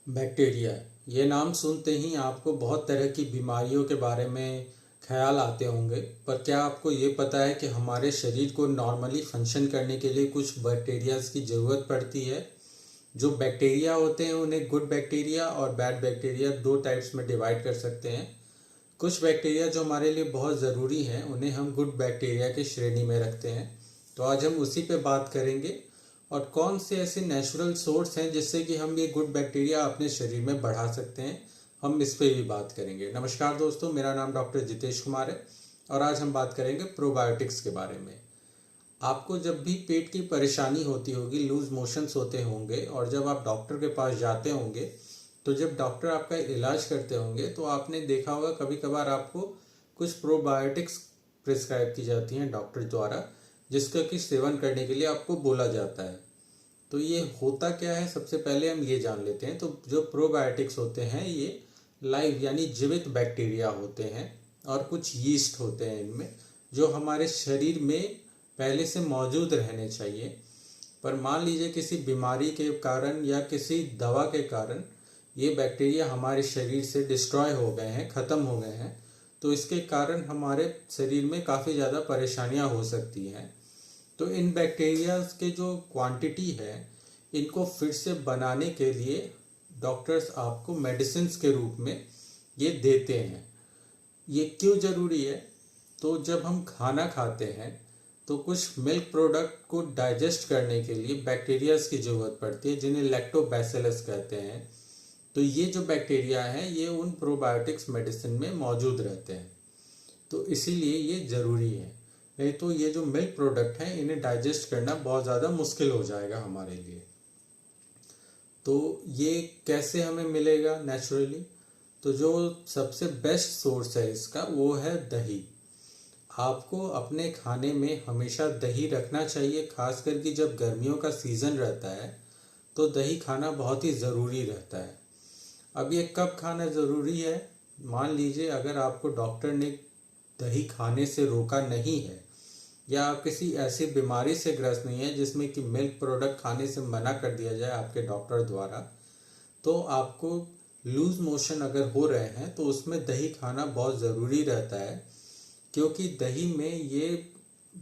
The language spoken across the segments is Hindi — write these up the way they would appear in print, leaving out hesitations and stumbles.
बैक्टीरिया, ये नाम सुनते ही आपको बहुत तरह की बीमारियों के बारे में ख्याल आते होंगे। पर क्या आपको ये पता है कि हमारे शरीर को नॉर्मली फंक्शन करने के लिए कुछ बैक्टीरियाज की ज़रूरत पड़ती है। जो बैक्टीरिया होते हैं उन्हें गुड बैक्टीरिया और बैड बैक्टीरिया दो टाइप्स में डिवाइड कर सकते हैं। कुछ बैक्टीरिया जो हमारे लिए बहुत ज़रूरी हैं उन्हें हम गुड बैक्टीरिया की श्रेणी में रखते हैं। तो आज हम उसी पे बात करेंगे और कौन से ऐसे नेचुरल सोर्स हैं जिससे कि हम ये गुड बैक्टीरिया अपने शरीर में बढ़ा सकते हैं, हम इस पे भी बात करेंगे। नमस्कार दोस्तों, मेरा नाम डॉक्टर जितेश कुमार है और आज हम बात करेंगे प्रोबायोटिक्स के बारे में। आपको जब भी पेट की परेशानी होती होगी, लूज मोशंस होते होंगे और जब आप डॉक्टर के पास जाते होंगे तो जब डॉक्टर आपका इलाज करते होंगे तो आपने देखा होगा कभी कभार आपको कुछ प्रोबायोटिक्स प्रिस्क्राइब की जाती हैं डॉक्टर द्वारा, जिसका कि सेवन करने के लिए आपको बोला जाता है। तो ये होता क्या है, सबसे पहले हम ये जान लेते हैं। तो जो प्रोबायोटिक्स होते हैं ये लाइव यानी जीवित बैक्टीरिया होते हैं और कुछ यीस्ट होते हैं इनमें, जो हमारे शरीर में पहले से मौजूद रहने चाहिए। पर मान लीजिए किसी बीमारी के कारण या किसी दवा के कारण ये बैक्टीरिया हमारे शरीर से डिस्ट्रॉय हो गए हैं, ख़त्म हो गए हैं, तो इसके कारण हमारे शरीर में काफ़ी ज़्यादा परेशानियां हो सकती हैं। तो इन बैक्टीरियाज के जो क्वांटिटी है इनको फिर से बनाने के लिए डॉक्टर्स आपको मेडिसिन्स के रूप में ये देते हैं। ये क्यों ज़रूरी है? तो जब हम खाना खाते हैं तो कुछ मिल्क प्रोडक्ट को डाइजेस्ट करने के लिए बैक्टीरियाज की ज़रूरत पड़ती है, जिन्हें लैक्टोबैसिलस कहते हैं। तो ये जो बैक्टीरिया हैं ये उन प्रोबायोटिक्स मेडिसिन में मौजूद रहते हैं, तो इसीलिए ये ज़रूरी है। नहीं तो ये जो मिल्क प्रोडक्ट हैं इन्हें डाइजेस्ट करना बहुत ज़्यादा मुश्किल हो जाएगा हमारे लिए। तो ये कैसे हमें मिलेगा नेचुरली? तो जो सबसे बेस्ट सोर्स है इसका वो है दही। आपको अपने खाने में हमेशा दही रखना चाहिए, खास करके जब गर्मियों का सीज़न रहता है तो दही खाना बहुत ही ज़रूरी रहता है। अब ये कब खाना ज़रूरी है? मान लीजिए अगर आपको डॉक्टर ने दही खाने से रोका नहीं है या आप किसी ऐसी बीमारी से ग्रस्त नहीं है जिसमें कि मिल्क प्रोडक्ट खाने से मना कर दिया जाए आपके डॉक्टर द्वारा, तो आपको लूज मोशन अगर हो रहे हैं तो उसमें दही खाना बहुत ज़रूरी रहता है, क्योंकि दही में ये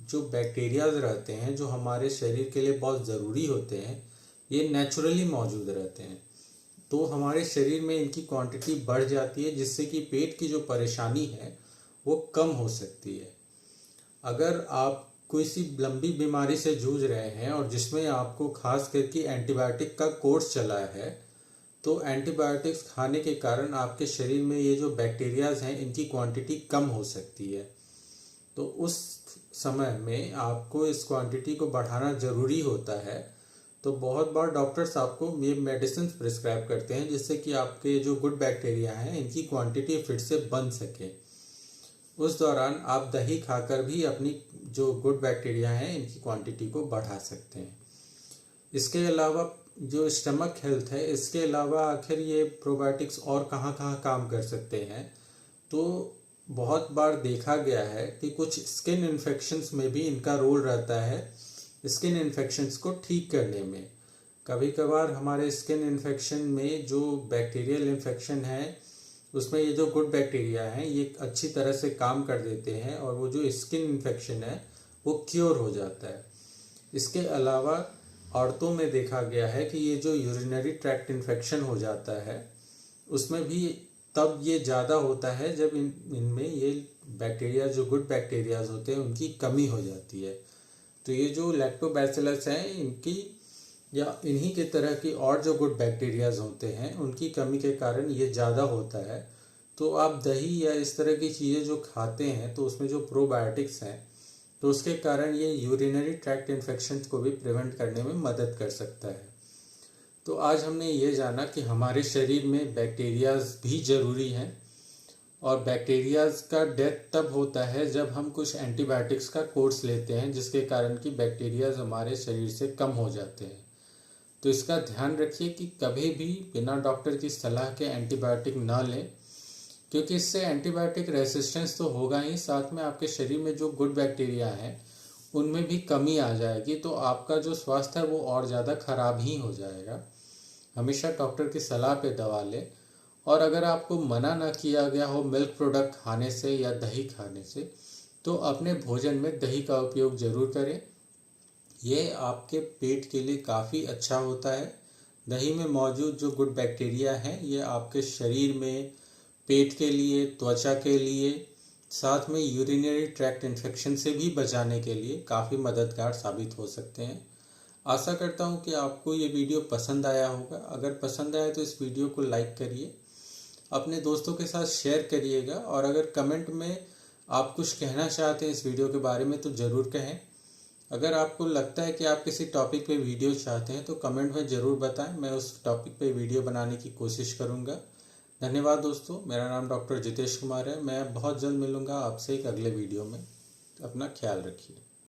जो बैक्टीरियाज रहते हैं जो हमारे शरीर के लिए बहुत ज़रूरी होते हैं ये नेचुरली मौजूद रहते हैं। तो हमारे शरीर में इनकी क्वांटिटी बढ़ जाती है, जिससे कि पेट की जो परेशानी है वो कम हो सकती है। अगर आप कोई सी लंबी बीमारी से जूझ रहे हैं और जिसमें आपको खास करके एंटीबायोटिक का कोर्स चला है, तो एंटीबायोटिक्स खाने के कारण आपके शरीर में ये जो बैक्टीरियाज हैं इनकी क्वांटिटी कम हो सकती है। तो उस समय में आपको इस क्वांटिटी को बढ़ाना ज़रूरी होता है। तो बहुत बार डॉक्टर्स आपको ये मेडिसिन प्रिस्क्राइब करते हैं जिससे कि आपके जो गुड बैक्टीरिया हैं इनकी क्वांटिटी फिर से बन सके। उस दौरान आप दही खाकर भी अपनी जो गुड बैक्टीरिया हैं इनकी क्वांटिटी को बढ़ा सकते हैं। इसके अलावा जो स्टमक हेल्थ है, इसके अलावा आखिर ये प्रोबायोटिक्स और कहाँ कहाँ काम कर सकते हैं? तो बहुत बार देखा गया है कि कुछ स्किन इन्फेक्शंस में भी इनका रोल रहता है, स्किन इन्फेक्शंस को ठीक करने में। कभी कभार हमारे स्किन इन्फेक्शन में जो बैक्टीरियल इन्फेक्शन है उसमें ये जो गुड बैक्टीरिया हैं ये अच्छी तरह से काम कर देते हैं और वो जो स्किन इन्फेक्शन है वो क्योर हो जाता है। इसके अलावा औरतों में देखा गया है कि ये जो यूरिनरी ट्रैक्ट इन्फेक्शन हो जाता है उसमें भी तब ये ज़्यादा होता है जब इनमें ये बैक्टीरिया जो गुड बैक्टीरियाज होते हैं उनकी कमी हो जाती है। तो ये जो लैक्टोबैसिलस हैं इनकी या इन्हीं के तरह की और जो गुड बैक्टीरियाज होते हैं उनकी कमी के कारण ये ज़्यादा होता है। तो आप दही या इस तरह की चीज़ें जो खाते हैं तो उसमें जो प्रोबायोटिक्स हैं तो उसके कारण ये यूरिनरी ट्रैक्ट इन्फेक्शन को भी प्रिवेंट करने में मदद कर सकता है। तो आज हमने ये जाना कि हमारे शरीर में बैक्टीरियाज भी ज़रूरी हैं और बैक्टीरियाज का डेथ तब होता है जब हम कुछ एंटीबायोटिक्स का कोर्स लेते हैं जिसके कारण कि बैक्टीरियाज हमारे शरीर से कम हो जाते हैं। तो इसका ध्यान रखिए कि कभी भी बिना डॉक्टर की सलाह के एंटीबायोटिक ना लें, क्योंकि इससे एंटीबायोटिक रेसिस्टेंस तो होगा ही, साथ में आपके शरीर में जो गुड बैक्टीरिया हैं उनमें भी कमी आ जाएगी, तो आपका जो स्वास्थ्य है वो और ज़्यादा खराब ही हो जाएगा। हमेशा डॉक्टर की सलाह पे दवा लें। और अगर आपको मना ना किया गया हो मिल्क प्रोडक्ट खाने से या दही खाने से, तो अपने भोजन में दही का उपयोग ज़रूर करें। ये आपके पेट के लिए काफ़ी अच्छा होता है। दही में मौजूद जो गुड बैक्टीरिया हैं ये आपके शरीर में पेट के लिए, त्वचा के लिए, साथ में यूरिनरी ट्रैक्ट इन्फेक्शन से भी बचाने के लिए काफ़ी मददगार साबित हो सकते हैं। आशा करता हूँ कि आपको ये वीडियो पसंद आया होगा। अगर पसंद आया तो इस वीडियो को लाइक करिए, अपने दोस्तों के साथ शेयर करिएगा, और अगर कमेंट में आप कुछ कहना चाहते हैं इस वीडियो के बारे में तो ज़रूर कहें। अगर आपको लगता है कि आप किसी टॉपिक पे वीडियो चाहते हैं तो कमेंट में ज़रूर बताएं, मैं उस टॉपिक पे वीडियो बनाने की कोशिश करूंगा। धन्यवाद दोस्तों, मेरा नाम डॉक्टर जितेश कुमार है। मैं बहुत जल्द मिलूंगा आपसे एक अगले वीडियो में। अपना ख्याल रखिए।